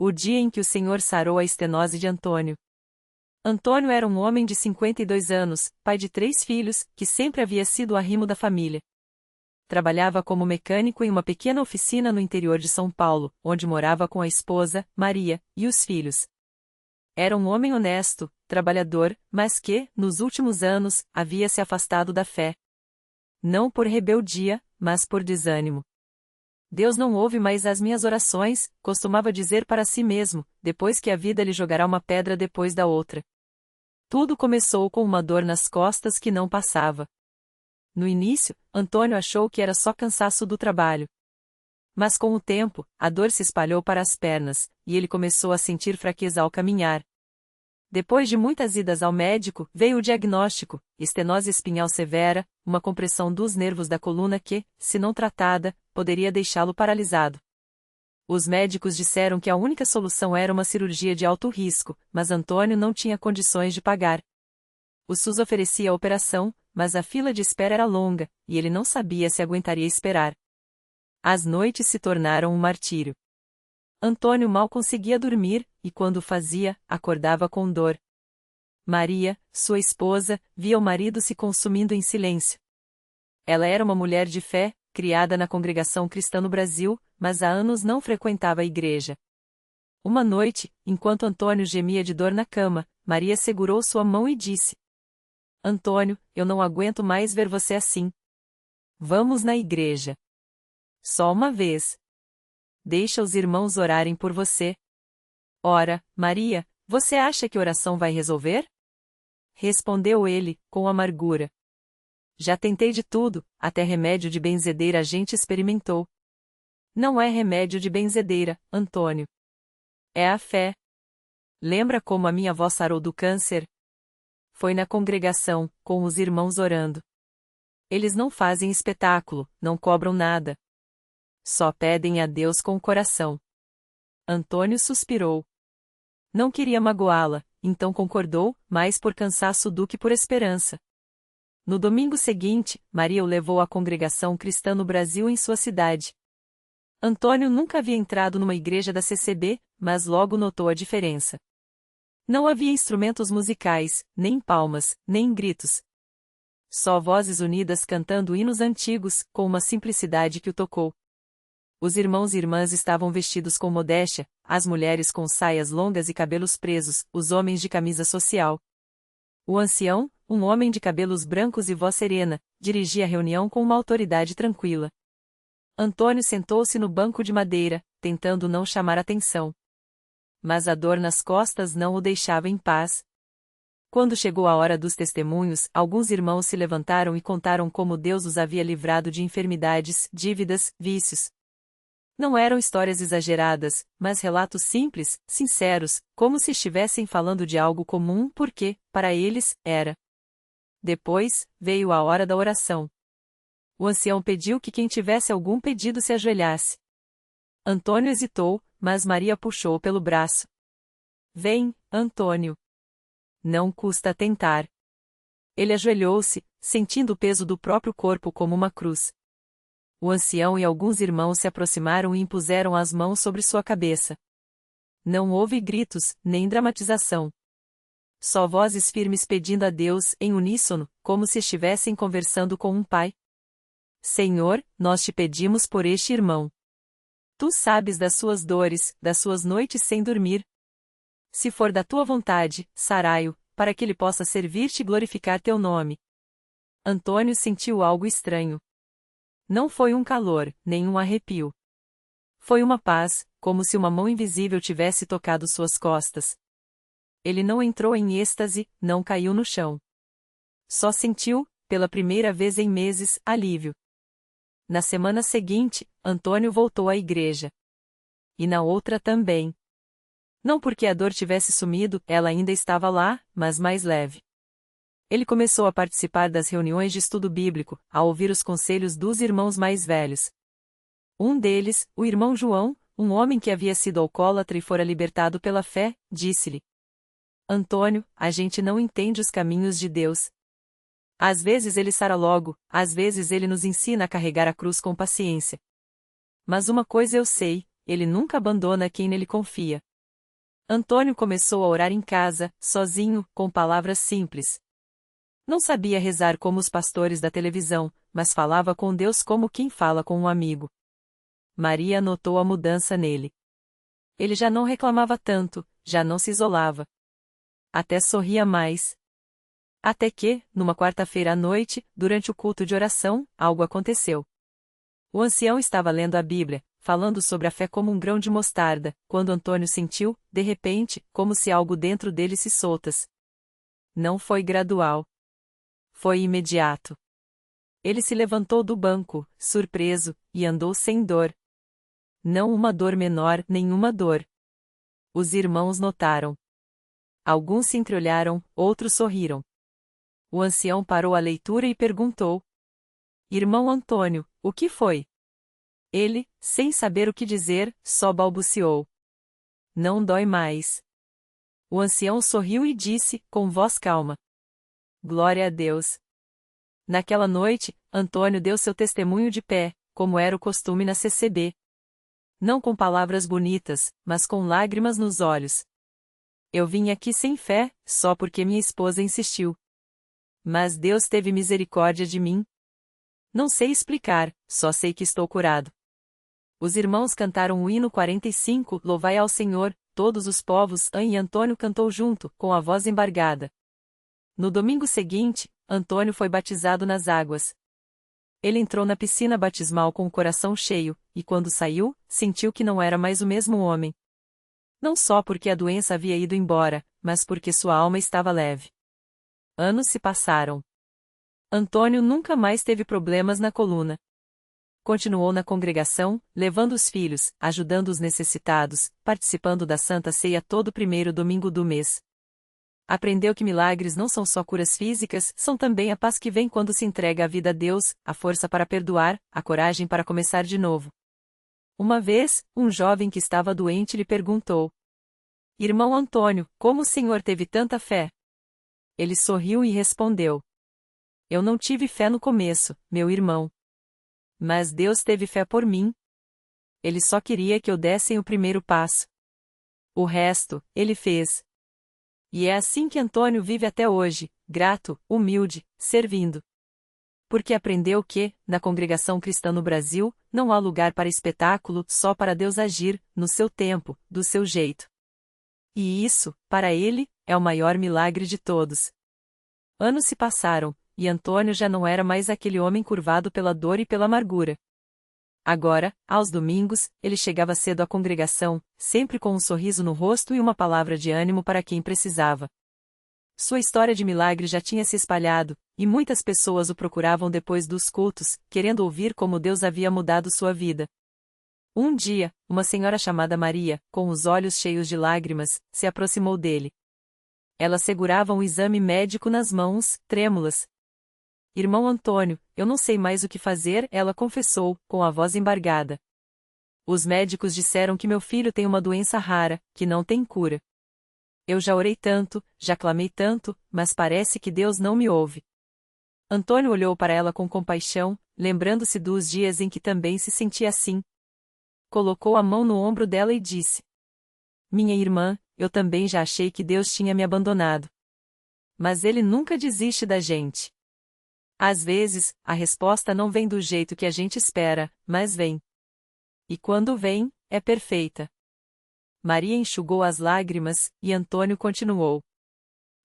O dia em que o Senhor sarou a estenose de Antônio. Antônio era um homem de 52 anos, pai de 3 filhos, que sempre havia sido o arrimo da família. Trabalhava como mecânico em uma pequena oficina no interior de São Paulo, onde morava com a esposa, Maria, e os filhos. Era um homem honesto, trabalhador, mas que, nos últimos anos, havia se afastado da fé. Não por rebeldia, mas por desânimo. Deus não ouve mais as minhas orações, costumava dizer para si mesmo, depois que a vida lhe jogará uma pedra depois da outra. Tudo começou com uma dor nas costas que não passava. No início, Antônio achou que era só cansaço do trabalho. Mas com o tempo, a dor se espalhou para as pernas, e ele começou a sentir fraqueza ao caminhar. Depois de muitas idas ao médico, veio o diagnóstico: estenose espinhal severa, uma compressão dos nervos da coluna que, se não tratada, poderia deixá-lo paralisado. Os médicos disseram que a única solução era uma cirurgia de alto risco, mas Antônio não tinha condições de pagar. O SUS oferecia a operação, mas a fila de espera era longa, e ele não sabia se aguentaria esperar. As noites se tornaram um martírio. Antônio mal conseguia dormir, e quando o fazia, acordava com dor. Maria, sua esposa, via o marido se consumindo em silêncio. Ela era uma mulher de fé, criada na congregação cristã no Brasil, mas há anos não frequentava a igreja. Uma noite, enquanto Antônio gemia de dor na cama, Maria segurou sua mão e disse: Antônio, eu não aguento mais ver você assim. Vamos na igreja. Só uma vez. Deixa os irmãos orarem por você. Ora, Maria, você acha que oração vai resolver? Respondeu ele, com amargura. Já tentei de tudo, até remédio de benzedeira a gente experimentou. Não é remédio de benzedeira, Antônio. É a fé. Lembra como a minha avó sarou do câncer? Foi na congregação, com os irmãos orando. Eles não fazem espetáculo, não cobram nada. Só pedem a Deus com o coração. Antônio suspirou. Não queria magoá-la, então concordou, mais por cansaço do que por esperança. No domingo seguinte, Maria o levou à congregação cristã no Brasil em sua cidade. Antônio nunca havia entrado numa igreja da CCB, mas logo notou a diferença. Não havia instrumentos musicais, nem palmas, nem gritos. Só vozes unidas cantando hinos antigos, com uma simplicidade que o tocou. Os irmãos e irmãs estavam vestidos com modéstia, as mulheres com saias longas e cabelos presos, os homens de camisa social. O ancião, um homem de cabelos brancos e voz serena, dirigia a reunião com uma autoridade tranquila. Antônio sentou-se no banco de madeira, tentando não chamar atenção. Mas a dor nas costas não o deixava em paz. Quando chegou a hora dos testemunhos, alguns irmãos se levantaram e contaram como Deus os havia livrado de enfermidades, dívidas, vícios. Não eram histórias exageradas, mas relatos simples, sinceros, como se estivessem falando de algo comum porque, para eles, era. Depois, veio a hora da oração. O ancião pediu que quem tivesse algum pedido se ajoelhasse. Antônio hesitou, mas Maria puxou pelo braço. Vem, Antônio. Não custa tentar. Ele ajoelhou-se, sentindo o peso do próprio corpo como uma cruz. O ancião e alguns irmãos se aproximaram e impuseram as mãos sobre sua cabeça. Não houve gritos, nem dramatização. Só vozes firmes pedindo a Deus, em uníssono, como se estivessem conversando com um pai. Senhor, nós te pedimos por este irmão. Tu sabes das suas dores, das suas noites sem dormir. Se for da tua vontade, sarai-o, para que ele possa servir-te e glorificar teu nome. Antônio sentiu algo estranho. Não foi um calor, nem um arrepio. Foi uma paz, como se uma mão invisível tivesse tocado suas costas. Ele não entrou em êxtase, não caiu no chão. Só sentiu, pela primeira vez em meses, alívio. Na semana seguinte, Antônio voltou à igreja. E na outra também. Não porque a dor tivesse sumido, ela ainda estava lá, mas mais leve. Ele começou a participar das reuniões de estudo bíblico, a ouvir os conselhos dos irmãos mais velhos. Um deles, o irmão João, um homem que havia sido alcoólatra e fora libertado pela fé, disse-lhe: Antônio, a gente não entende os caminhos de Deus. Às vezes ele sara logo, às vezes ele nos ensina a carregar a cruz com paciência. Mas uma coisa eu sei, ele nunca abandona quem nele confia. Antônio começou a orar em casa, sozinho, com palavras simples. Não sabia rezar como os pastores da televisão, mas falava com Deus como quem fala com um amigo. Maria notou a mudança nele. Ele já não reclamava tanto, já não se isolava. Até sorria mais. Até que, numa quarta-feira à noite, durante o culto de oração, algo aconteceu. O ancião estava lendo a Bíblia, falando sobre a fé como um grão de mostarda, quando Antônio sentiu, de repente, como se algo dentro dele se soltasse. Não foi gradual. Foi imediato. Ele se levantou do banco, surpreso, e andou sem dor. Não uma dor menor, nenhuma dor. Os irmãos notaram. Alguns se entreolharam, outros sorriram. O ancião parou a leitura e perguntou: Irmão Antônio, o que foi? Ele, sem saber o que dizer, só balbuciou: Não dói mais. O ancião sorriu e disse, com voz calma: Glória a Deus. Naquela noite, Antônio deu seu testemunho de pé, como era o costume na CCB. Não com palavras bonitas, mas com lágrimas nos olhos. Eu vim aqui sem fé, só porque minha esposa insistiu. Mas Deus teve misericórdia de mim. Não sei explicar, só sei que estou curado. Os irmãos cantaram o hino 45, Louvai ao Senhor, todos os povos, e Antônio cantou junto, com a voz embargada. No domingo seguinte, Antônio foi batizado nas águas. Ele entrou na piscina batismal com o coração cheio, e quando saiu, sentiu que não era mais o mesmo homem. Não só porque a doença havia ido embora, mas porque sua alma estava leve. Anos se passaram. Antônio nunca mais teve problemas na coluna. Continuou na congregação, levando os filhos, ajudando os necessitados, participando da Santa Ceia todo primeiro domingo do mês. Aprendeu que milagres não são só curas físicas, são também a paz que vem quando se entrega a vida a Deus, a força para perdoar, a coragem para começar de novo. Uma vez, um jovem que estava doente lhe perguntou: Irmão Antônio, como o senhor teve tanta fé? Ele sorriu e respondeu: Eu não tive fé no começo, meu irmão. Mas Deus teve fé por mim. Ele só queria que eu desse o primeiro passo. O resto, ele fez. E é assim que Antônio vive até hoje, grato, humilde, servindo. Porque aprendeu que, na congregação cristã no Brasil, não há lugar para espetáculo, só para Deus agir, no seu tempo, do seu jeito. E isso, para ele, é o maior milagre de todos. Anos se passaram, e Antônio já não era mais aquele homem curvado pela dor e pela amargura. Agora, aos domingos, ele chegava cedo à congregação, sempre com um sorriso no rosto e uma palavra de ânimo para quem precisava. Sua história de milagre já tinha se espalhado, e muitas pessoas o procuravam depois dos cultos, querendo ouvir como Deus havia mudado sua vida. Um dia, uma senhora chamada Maria, com os olhos cheios de lágrimas, se aproximou dele. Ela segurava um exame médico nas mãos, trêmulas. Irmão Antônio, eu não sei mais o que fazer, ela confessou, com a voz embargada. Os médicos disseram que meu filho tem uma doença rara, que não tem cura. Eu já orei tanto, já clamei tanto, mas parece que Deus não me ouve. Antônio olhou para ela com compaixão, lembrando-se dos dias em que também se sentia assim. Colocou a mão no ombro dela e disse: Minha irmã, eu também já achei que Deus tinha me abandonado. Mas Ele nunca desiste da gente. Às vezes, a resposta não vem do jeito que a gente espera, mas vem. E quando vem, é perfeita. Maria enxugou as lágrimas, e Antônio continuou: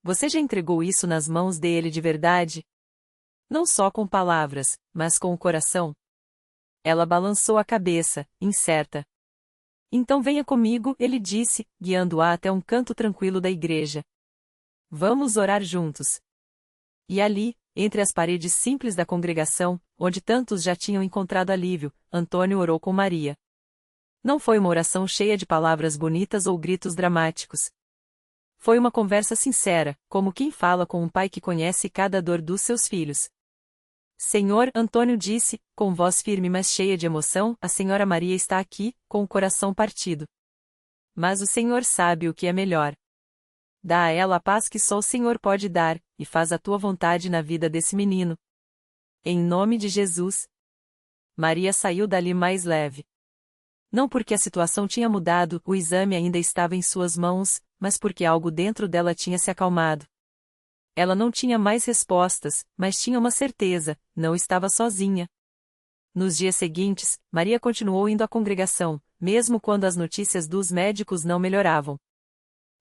Você já entregou isso nas mãos dele de verdade? Não só com palavras, mas com o coração? Ela balançou a cabeça, incerta. Então venha comigo, ele disse, guiando-a até um canto tranquilo da igreja. Vamos orar juntos. E ali, entre as paredes simples da congregação, onde tantos já tinham encontrado alívio, Antônio orou com Maria. Não foi uma oração cheia de palavras bonitas ou gritos dramáticos. Foi uma conversa sincera, como quem fala com um pai que conhece cada dor dos seus filhos. Senhor, Antônio disse, com voz firme mas cheia de emoção, a senhora Maria está aqui, com o coração partido. Mas o Senhor sabe o que é melhor. Dá a ela a paz que só o Senhor pode dar, e faz a tua vontade na vida desse menino. Em nome de Jesus. Maria saiu dali mais leve. Não porque a situação tinha mudado, o exame ainda estava em suas mãos, mas porque algo dentro dela tinha se acalmado. Ela não tinha mais respostas, mas tinha uma certeza: não estava sozinha. Nos dias seguintes, Maria continuou indo à congregação, mesmo quando as notícias dos médicos não melhoravam.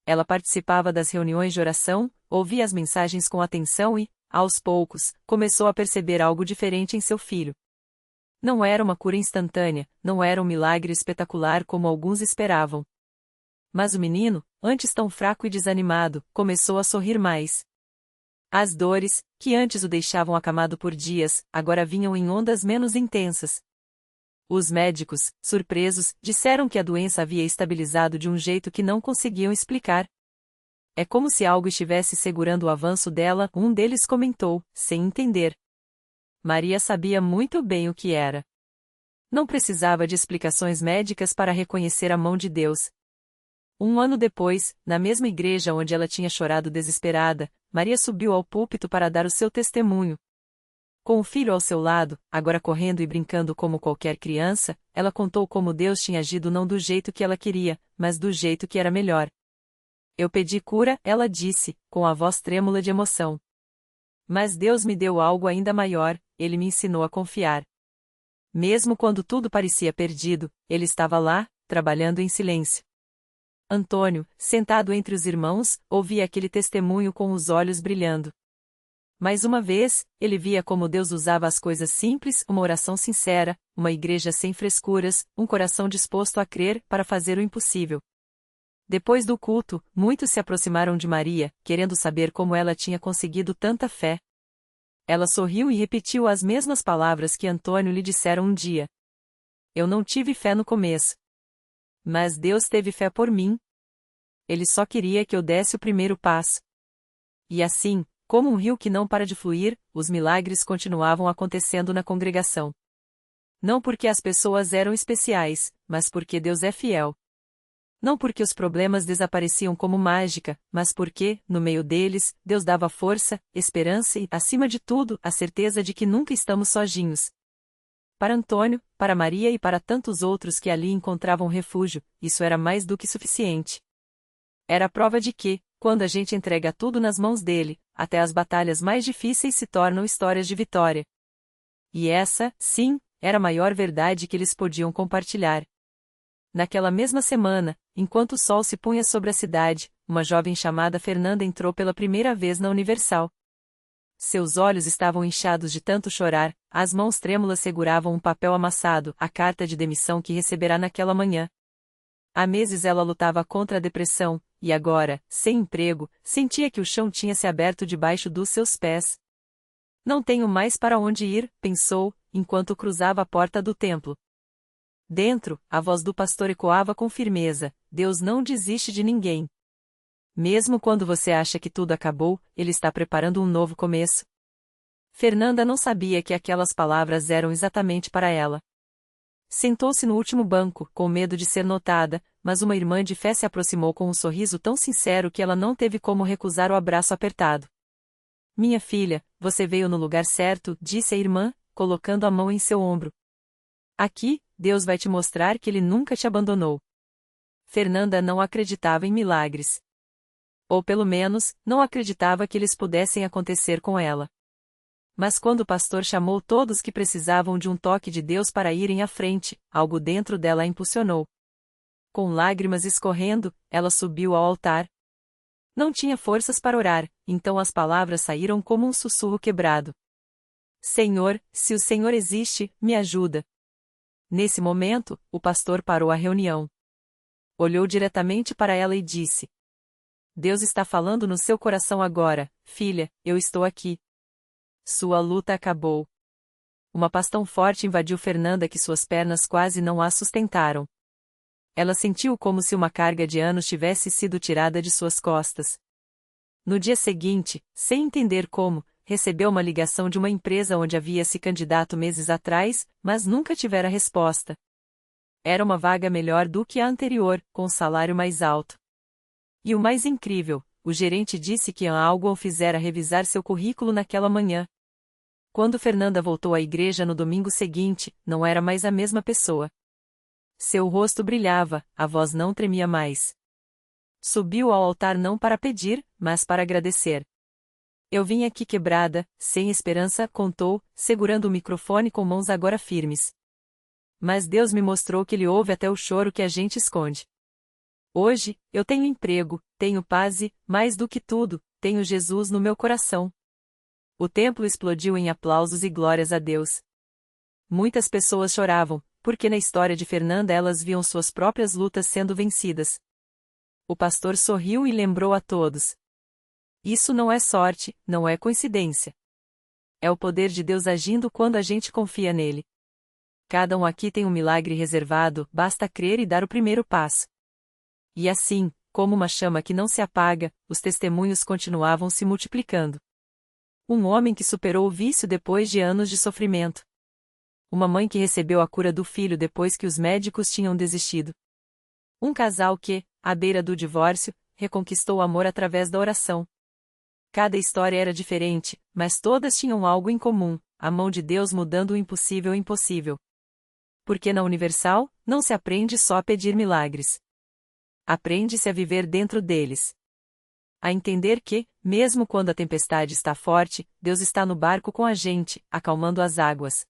Ela participava das reuniões de oração, ouvia as mensagens com atenção e, aos poucos, começou a perceber algo diferente em seu filho. Não era uma cura instantânea, não era um milagre espetacular como alguns esperavam. Mas o menino, antes tão fraco e desanimado, começou a sorrir mais. As dores, que antes o deixavam acamado por dias, agora vinham em ondas menos intensas. Os médicos, surpresos, disseram que a doença havia estabilizado de um jeito que não conseguiam explicar. É como se algo estivesse segurando o avanço dela, um deles comentou, sem entender. Maria sabia muito bem o que era. Não precisava de explicações médicas para reconhecer a mão de Deus. Um ano depois, na mesma igreja onde ela tinha chorado desesperada, Maria subiu ao púlpito para dar o seu testemunho. Com o filho ao seu lado, agora correndo e brincando como qualquer criança, ela contou como Deus tinha agido não do jeito que ela queria, mas do jeito que era melhor. Eu pedi cura, ela disse, com a voz trêmula de emoção. Mas Deus me deu algo ainda maior, ele me ensinou a confiar. Mesmo quando tudo parecia perdido, ele estava lá, trabalhando em silêncio. Antônio, sentado entre os irmãos, ouvia aquele testemunho com os olhos brilhando. Mais uma vez, ele via como Deus usava as coisas simples, uma oração sincera, uma igreja sem frescuras, um coração disposto a crer para fazer o impossível. Depois do culto, muitos se aproximaram de Maria, querendo saber como ela tinha conseguido tanta fé. Ela sorriu e repetiu as mesmas palavras que Antônio lhe dissera um dia. Eu não tive fé no começo. Mas Deus teve fé por mim. Ele só queria que eu desse o primeiro passo. E assim, como um rio que não para de fluir, os milagres continuavam acontecendo na congregação. Não porque as pessoas eram especiais, mas porque Deus é fiel. Não porque os problemas desapareciam como mágica, mas porque, no meio deles, Deus dava força, esperança e, acima de tudo, a certeza de que nunca estamos sozinhos. Para Antônio, para Maria e para tantos outros que ali encontravam refúgio, isso era mais do que suficiente. Era a prova de que, quando a gente entrega tudo nas mãos dele, até as batalhas mais difíceis se tornam histórias de vitória. E essa, sim, era a maior verdade que eles podiam compartilhar. Naquela mesma semana, enquanto o sol se punha sobre a cidade, uma jovem chamada Fernanda entrou pela primeira vez na Universal. Seus olhos estavam inchados de tanto chorar, as mãos trêmulas seguravam um papel amassado, a carta de demissão que receberá naquela manhã. Há meses ela lutava contra a depressão, e agora, sem emprego, sentia que o chão tinha se aberto debaixo dos seus pés. Não tenho mais para onde ir, pensou, enquanto cruzava a porta do templo. Dentro, a voz do pastor ecoava com firmeza: Deus não desiste de ninguém. Mesmo quando você acha que tudo acabou, Ele está preparando um novo começo. Fernanda não sabia que aquelas palavras eram exatamente para ela. Sentou-se no último banco, com medo de ser notada, mas uma irmã de fé se aproximou com um sorriso tão sincero que ela não teve como recusar o abraço apertado. Minha filha, você veio no lugar certo, disse a irmã, colocando a mão em seu ombro. Aqui, Deus vai te mostrar que Ele nunca te abandonou. Fernanda não acreditava em milagres. Ou pelo menos, não acreditava que eles pudessem acontecer com ela. Mas quando o pastor chamou todos que precisavam de um toque de Deus para irem à frente, algo dentro dela a impulsionou. Com lágrimas escorrendo, ela subiu ao altar. Não tinha forças para orar, então as palavras saíram como um sussurro quebrado. Senhor, se o Senhor existe, me ajuda. Nesse momento, o pastor parou a reunião. Olhou diretamente para ela e disse: Deus está falando no seu coração agora, filha, eu estou aqui. Sua luta acabou. Uma paz tão forte invadiu Fernanda que suas pernas quase não a sustentaram. Ela sentiu como se uma carga de anos tivesse sido tirada de suas costas. No dia seguinte, sem entender como, recebeu uma ligação de uma empresa onde havia se candidato meses atrás, mas nunca tivera resposta. Era uma vaga melhor do que a anterior, com salário mais alto. E o mais incrível, o gerente disse que algo o fizera revisar seu currículo naquela manhã. Quando Fernanda voltou à igreja no domingo seguinte, não era mais a mesma pessoa. Seu rosto brilhava, a voz não tremia mais. Subiu ao altar não para pedir, mas para agradecer. Eu vim aqui quebrada, sem esperança, contou, segurando o microfone com mãos agora firmes. Mas Deus me mostrou que Ele ouve até o choro que a gente esconde. Hoje, eu tenho emprego, tenho paz e, mais do que tudo, tenho Jesus no meu coração. O templo explodiu em aplausos e glórias a Deus. Muitas pessoas choravam, porque na história de Fernanda elas viam suas próprias lutas sendo vencidas. O pastor sorriu e lembrou a todos. Isso não é sorte, não é coincidência. É o poder de Deus agindo quando a gente confia nele. Cada um aqui tem um milagre reservado, basta crer e dar o primeiro passo. E assim, como uma chama que não se apaga, os testemunhos continuavam se multiplicando. Um homem que superou o vício depois de anos de sofrimento. Uma mãe que recebeu a cura do filho depois que os médicos tinham desistido. Um casal que, à beira do divórcio, reconquistou o amor através da oração. Cada história era diferente, mas todas tinham algo em comum, a mão de Deus mudando o impossível em possível. Porque na Universal, não se aprende só a pedir milagres. Aprende-se a viver dentro deles. A entender que, mesmo quando a tempestade está forte, Deus está no barco com a gente, acalmando as águas.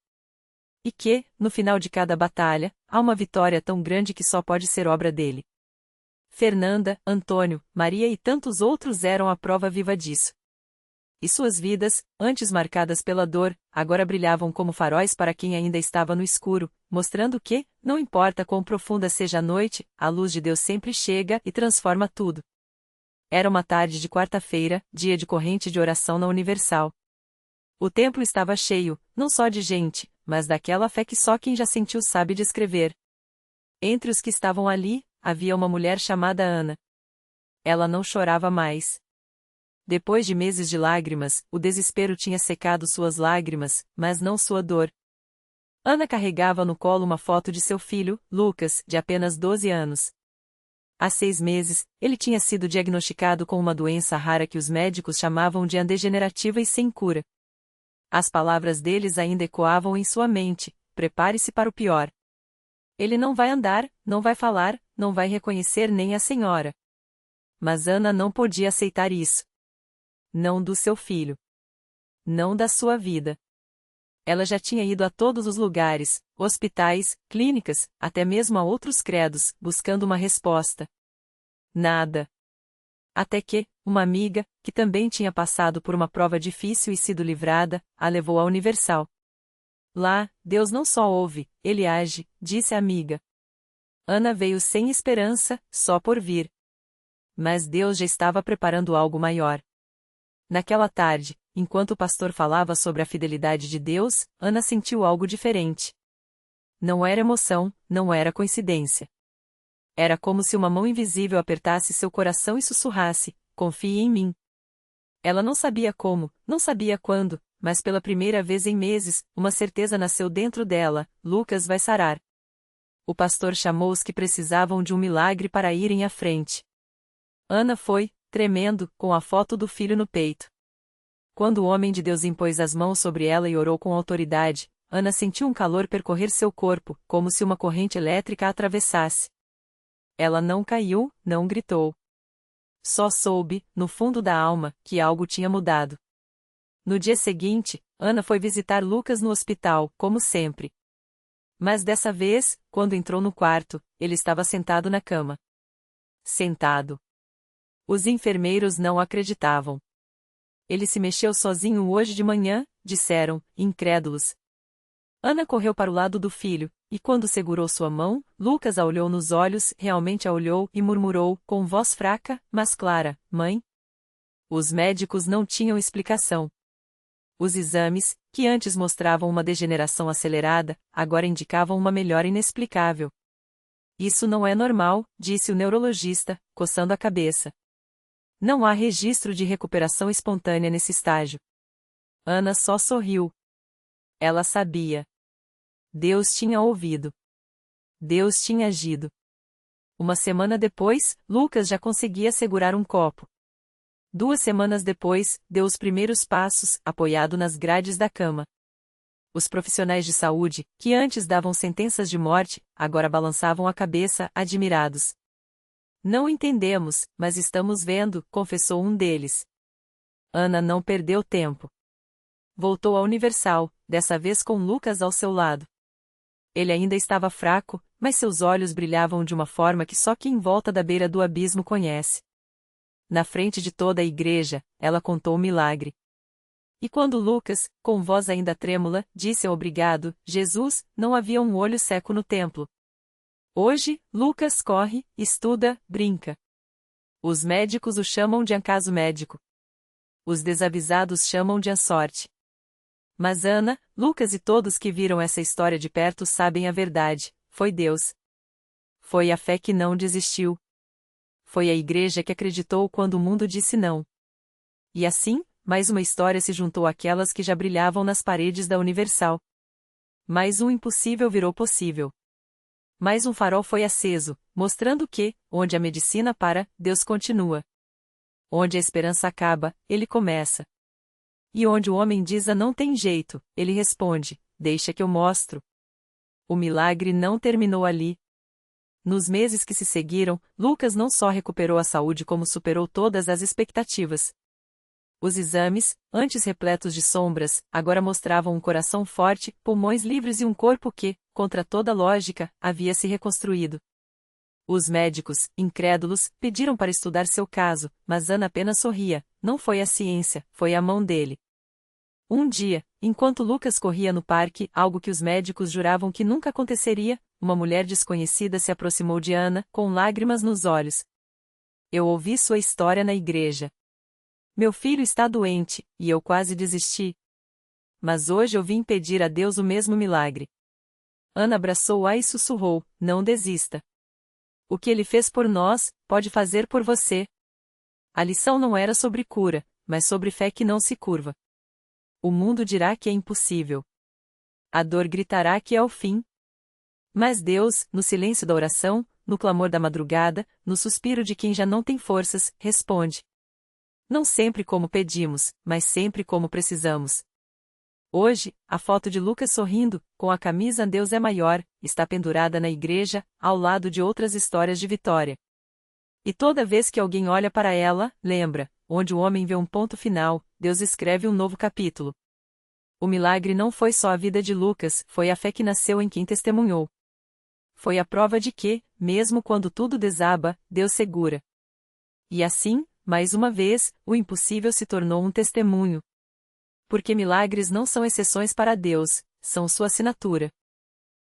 E que, no final de cada batalha, há uma vitória tão grande que só pode ser obra dele. Fernanda, Antônio, Maria e tantos outros eram a prova viva disso. E suas vidas, antes marcadas pela dor, agora brilhavam como faróis para quem ainda estava no escuro, mostrando que, não importa quão profunda seja a noite, a luz de Deus sempre chega e transforma tudo. Era uma tarde de quarta-feira, dia de corrente de oração na Universal. O templo estava cheio, não só de gente, mas daquela fé que só quem já sentiu sabe descrever. Entre os que estavam ali, havia uma mulher chamada Ana. Ela não chorava mais. Depois de meses de lágrimas, o desespero tinha secado suas lágrimas, mas não sua dor. Ana carregava no colo uma foto de seu filho, Lucas, de apenas 12 anos. Há 6 meses, ele tinha sido diagnosticado com uma doença rara que os médicos chamavam de degenerativa e sem cura. As palavras deles ainda ecoavam em sua mente: prepare-se para o pior. Ele não vai andar, não vai falar, não vai reconhecer nem a senhora. Mas Ana não podia aceitar isso. Não do seu filho. Não da sua vida. Ela já tinha ido a todos os lugares, hospitais, clínicas, até mesmo a outros credos, buscando uma resposta. Nada. Até que, uma amiga, que também tinha passado por uma prova difícil e sido livrada, a levou à Universal. Lá, Deus não só ouve, Ele age, disse a amiga. Ana veio sem esperança, só por vir. Mas Deus já estava preparando algo maior. Naquela tarde, enquanto o pastor falava sobre a fidelidade de Deus, Ana sentiu algo diferente. Não era emoção, não era coincidência. Era como se uma mão invisível apertasse seu coração e sussurrasse: confie em mim. Ela não sabia como, não sabia quando, mas pela primeira vez em meses, uma certeza nasceu dentro dela: Lucas vai sarar. O pastor chamou os que precisavam de um milagre para irem à frente. Ana foi, tremendo, com a foto do filho no peito. Quando o homem de Deus impôs as mãos sobre ela e orou com autoridade, Ana sentiu um calor percorrer seu corpo, como se uma corrente elétrica a atravessasse. Ela não caiu, não gritou. Só soube, no fundo da alma, que algo tinha mudado. No dia seguinte, Ana foi visitar Lucas no hospital, como sempre. Mas dessa vez, quando entrou no quarto, ele estava sentado na cama. Sentado. Os enfermeiros não acreditavam. Ele se mexeu sozinho hoje de manhã, disseram, incrédulos. Ana correu para o lado do filho, e quando segurou sua mão, Lucas a olhou nos olhos, realmente a olhou e murmurou, com voz fraca, mas clara: mãe? Os médicos não tinham explicação. Os exames, que antes mostravam uma degeneração acelerada, agora indicavam uma melhora inexplicável. Isso não é normal, disse o neurologista, coçando a cabeça. Não há registro de recuperação espontânea nesse estágio. Ana só sorriu. Ela sabia. Deus tinha ouvido. Deus tinha agido. Uma semana depois, Lucas já conseguia segurar um copo. 2 semanas depois, deu os primeiros passos, apoiado nas grades da cama. Os profissionais de saúde, que antes davam sentenças de morte, agora balançavam a cabeça, admirados. Não entendemos, mas estamos vendo, confessou um deles. Ana não perdeu tempo. Voltou à Universal, dessa vez com Lucas ao seu lado. Ele ainda estava fraco, mas seus olhos brilhavam de uma forma que só quem volta da beira do abismo conhece. Na frente de toda a igreja, ela contou o milagre. E quando Lucas, com voz ainda trêmula, disse obrigado, Jesus, não havia um olho seco no templo. Hoje, Lucas corre, estuda, brinca. Os médicos o chamam de acaso médico. Os desavisados chamam de a sorte. Mas Ana, Lucas e todos que viram essa história de perto sabem a verdade, foi Deus. Foi a fé que não desistiu. Foi a igreja que acreditou quando o mundo disse não. E assim, mais uma história se juntou àquelas que já brilhavam nas paredes da Universal. Mais um impossível virou possível. Mais um farol foi aceso, mostrando que, onde a medicina para, Deus continua. Onde a esperança acaba, Ele começa. E onde o homem diz não tem jeito, Ele responde, deixa que eu mostro. O milagre não terminou ali. Nos meses que se seguiram, Lucas não só recuperou a saúde como superou todas as expectativas. Os exames, antes repletos de sombras, agora mostravam um coração forte, pulmões livres e um corpo que, contra toda lógica, havia se reconstruído. Os médicos, incrédulos, pediram para estudar seu caso, mas Ana apenas sorria, não foi a ciência, foi a mão dele. Um dia, enquanto Lucas corria no parque, algo que os médicos juravam que nunca aconteceria, uma mulher desconhecida se aproximou de Ana, com lágrimas nos olhos. Eu ouvi sua história na igreja. Meu filho está doente, e eu quase desisti. Mas hoje eu vim pedir a Deus o mesmo milagre. Ana abraçou-a e sussurrou, não desista. O que ele fez por nós, pode fazer por você. A lição não era sobre cura, mas sobre fé que não se curva. O mundo dirá que é impossível. A dor gritará que é o fim. Mas Deus, no silêncio da oração, no clamor da madrugada, no suspiro de quem já não tem forças, responde. Não sempre como pedimos, mas sempre como precisamos. Hoje, a foto de Lucas sorrindo, com a camisa Deus é maior, está pendurada na igreja, ao lado de outras histórias de vitória. E toda vez que alguém olha para ela, lembra, onde o homem vê um ponto final, Deus escreve um novo capítulo. O milagre não foi só a vida de Lucas, foi a fé que nasceu em quem testemunhou. Foi a prova de que, mesmo quando tudo desaba, Deus segura. E assim, mais uma vez, o impossível se tornou um testemunho. Porque milagres não são exceções para Deus, são sua assinatura.